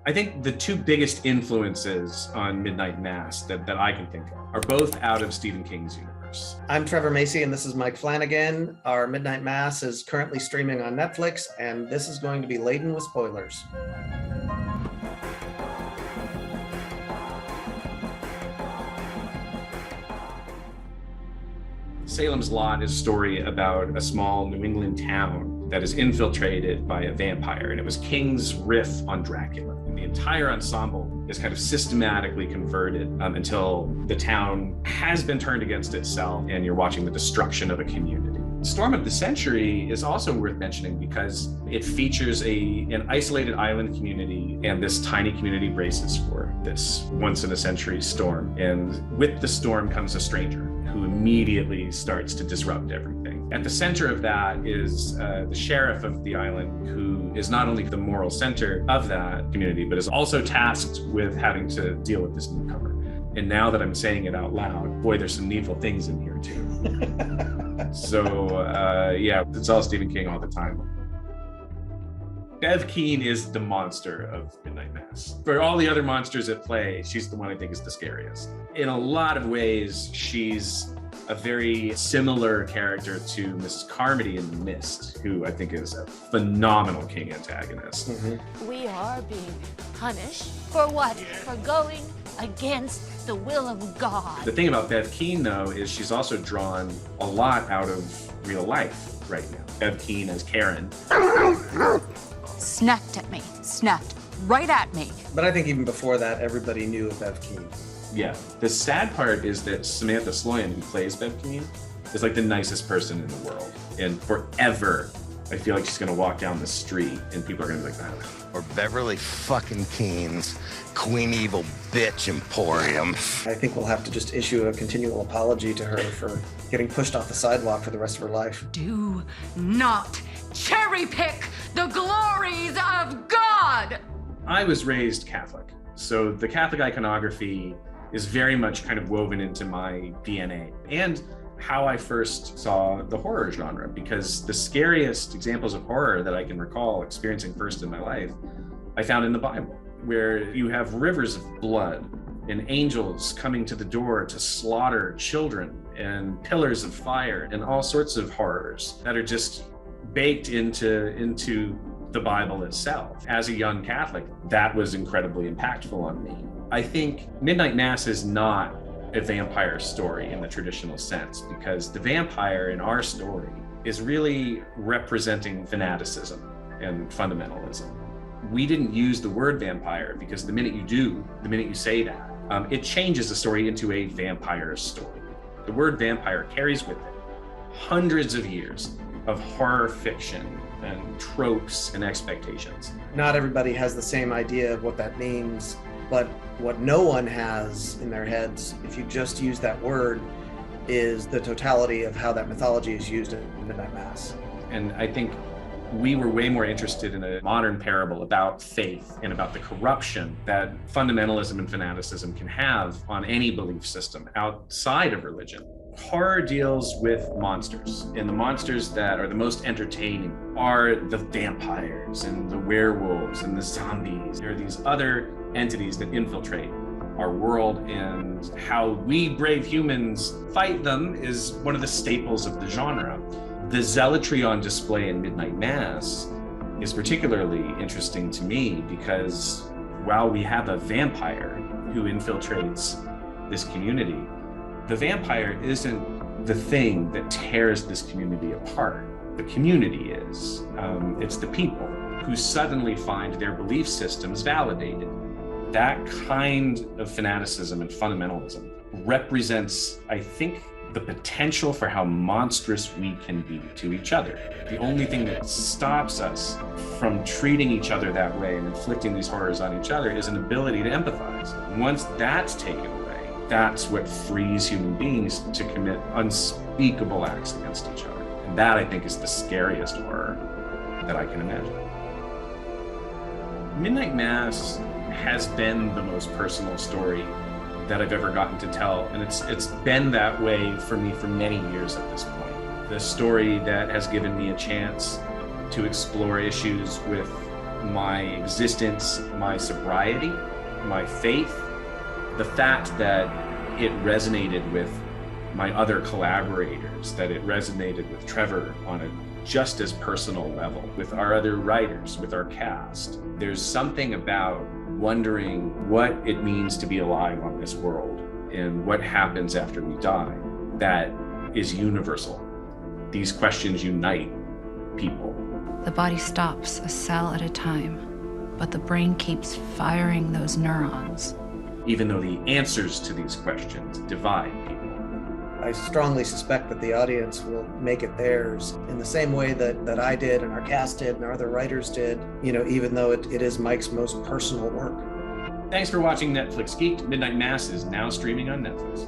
I think the two biggest influences on Midnight Mass that I can think of are both out of Stephen King's universe. I'm Trevor Macy, and this is Mike Flanagan. Our Midnight Mass is currently streaming on Netflix, and this is going to be laden with spoilers. Salem's Lot is a story about a small New England town that is infiltrated by a vampire, and it was King's riff on Dracula. And the entire ensemble is kind of systematically converted until the town has been turned against itself, and you're watching the destruction of a community. Storm of the Century is also worth mentioning because it features an isolated island community, and this tiny community braces for this once-in-a-century storm. And with the storm comes a stranger who immediately starts to disrupt everything. At the center of that is the sheriff of the island, who is not only the moral center of that community, but is also tasked with having to deal with this newcomer. And now that I'm saying it out loud, boy, there's some needful things in here too. So yeah, it's all Stephen King all the time. Bev Keane is the monster of Midnight Mass. For all the other monsters at play, she's the one I think is the scariest. In a lot of ways, she's a very similar character to Mrs. Carmody in The Mist, who I think is a phenomenal King antagonist. Mm-hmm. We are being punished for what? For going against the will of God. The thing about Bev Keane, though, is she's also drawn a lot out of real life right now. Bev Keane as Karen. Snapped at me, snapped right at me. But I think even before that, everybody knew of Bev Keane. Yeah. The sad part is that Samantha Sloyan, who plays Bev Keane, is like the nicest person in the world. And forever, I feel like she's gonna walk down the street and people are gonna be like, oh. Or Beverly fucking Keane's Queen Evil Bitch Emporium. I think we'll have to just issue a continual apology to her for getting pushed off the sidewalk for the rest of her life. Do not cherry pick the glories of God! I was raised Catholic, so the Catholic iconography is very much kind of woven into my DNA and how I first saw the horror genre, because the scariest examples of horror that I can recall experiencing first in my life, I found in the Bible, where you have rivers of blood and angels coming to the door to slaughter children and pillars of fire and all sorts of horrors that are just baked into the Bible itself. As a young Catholic, that was incredibly impactful on me. I think Midnight Mass is not a vampire story in the traditional sense, because the vampire in our story is really representing fanaticism and fundamentalism. We didn't use the word vampire because the minute you say that, it changes the story into a vampire story. The word vampire carries with it hundreds of years of horror fiction and tropes and expectations. Not everybody has the same idea of what that means, but what no one has in their heads, if you just use that word, is the totality of how that mythology is used in Midnight Mass. And I think we were way more interested in a modern parable about faith and about the corruption that fundamentalism and fanaticism can have on any belief system outside of religion. Horror deals with monsters, and the monsters that are the most entertaining are the vampires and the werewolves and the zombies. There are these other entities that infiltrate our world, and how we brave humans fight them is one of the staples of the genre. The zealotry on display in Midnight Mass is particularly interesting to me because while we have a vampire who infiltrates this community, the vampire isn't the thing that tears this community apart. The community is. It's the people who suddenly find their belief systems validated. That kind of fanaticism and fundamentalism represents, I think, the potential for how monstrous we can be to each other. The only thing that stops us from treating each other that way and inflicting these horrors on each other is an ability to empathize. Once that's taken away, that's what frees human beings to commit unspeakable acts against each other. And that, I think, is the scariest horror that I can imagine. Midnight Mass has been the most personal story that I've ever gotten to tell, and it's been that way for me for many years at this point. The story that has given me a chance to explore issues with my existence, my sobriety, my faith, the fact that it resonated with my other collaborators, that it resonated with Trevor on a just as personal level, with our other writers, with our cast. There's something about wondering what it means to be alive on this world and what happens after we die that is universal. These questions unite people. The body stops a cell at a time, but the brain keeps firing those neurons. Even though the answers to these questions divide people. I strongly suspect that the audience will make it theirs in the same way that I did and our cast did and our other writers did, even though it is Mike's most personal work. Thanks for watching Netflix Geeked. Midnight Mass is now streaming on Netflix.